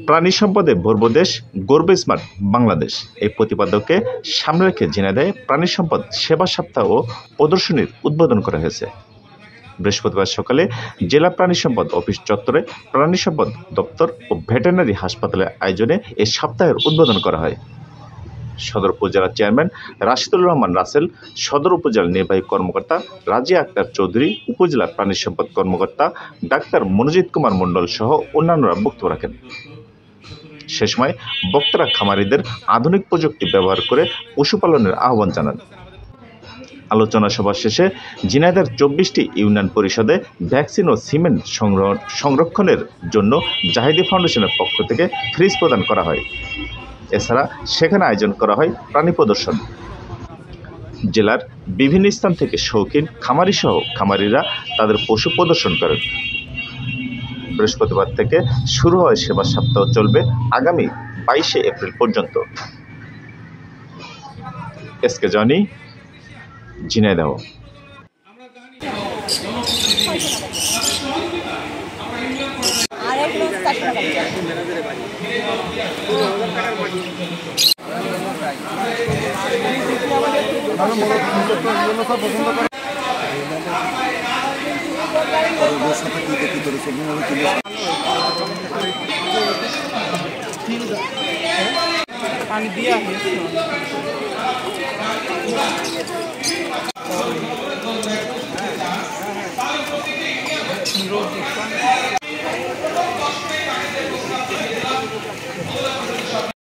প্রাণী সম্পদে ভরব দেশ, গর্বে স্মার্ট বাংলাদেশ এই প্রতিপাদ্যকে সামনে রেখে ঝিনাইদহে প্রাণী সম্পদ সেবা সপ্তাহ ও প্রদর্শনীর উদ্বোধন করা হয়েছে। বৃহস্পতিবার সকালে জেলা প্রাণী সম্পদ অফিস চত্বরে প্রাণী সম্পদ দপ্তর ও ভেটেরিনারি হাসপাতালের আয়োজনে এই সপ্তাহের উদ্বোধন করা হয়। সদর উপজেলার চেয়ারম্যান রাশিদুর রহমান রাসেল, সদর উপজেলা নির্বাহী কর্মকর্তা রাজিয়া আক্তার চৌধুরী, উপজেলা প্রাণী সম্পদ কর্মকর্তা ডাক্তার মনোজিৎ কুমার মণ্ডল সহ অন্যান্যরা বক্তব্য রাখেন। সে সময় বক্তারা খামারিদের আধুনিক প্রযুক্তি ব্যবহার করে পশুপালনের আহ্বান জানান। আলোচনা সভা শেষে ঝিনাইদহের 24টি ইউনিয়ন পরিষদে ভ্যাকসিন ও সিমেন্ট সংরক্ষণের জন্য জাহিদি ফাউন্ডেশনের পক্ষ থেকে ফ্রিজ প্রদান করা হয়। এছাড়া সেখানে আয়োজন করা হয় প্রাণী প্রদর্শন। জেলার বিভিন্ন স্থান থেকে শৌখিন খামারি সহ খামারিরা তাদের পশু প্রদর্শন করেন। বৃহস্পতিবার থেকে শুরু হয় সেবা সপ্তাহ, চলবে আগামী 22শে এপ্রিল পর্যন্ত। SK Johnny, Jhenaidah. পানি দিয়া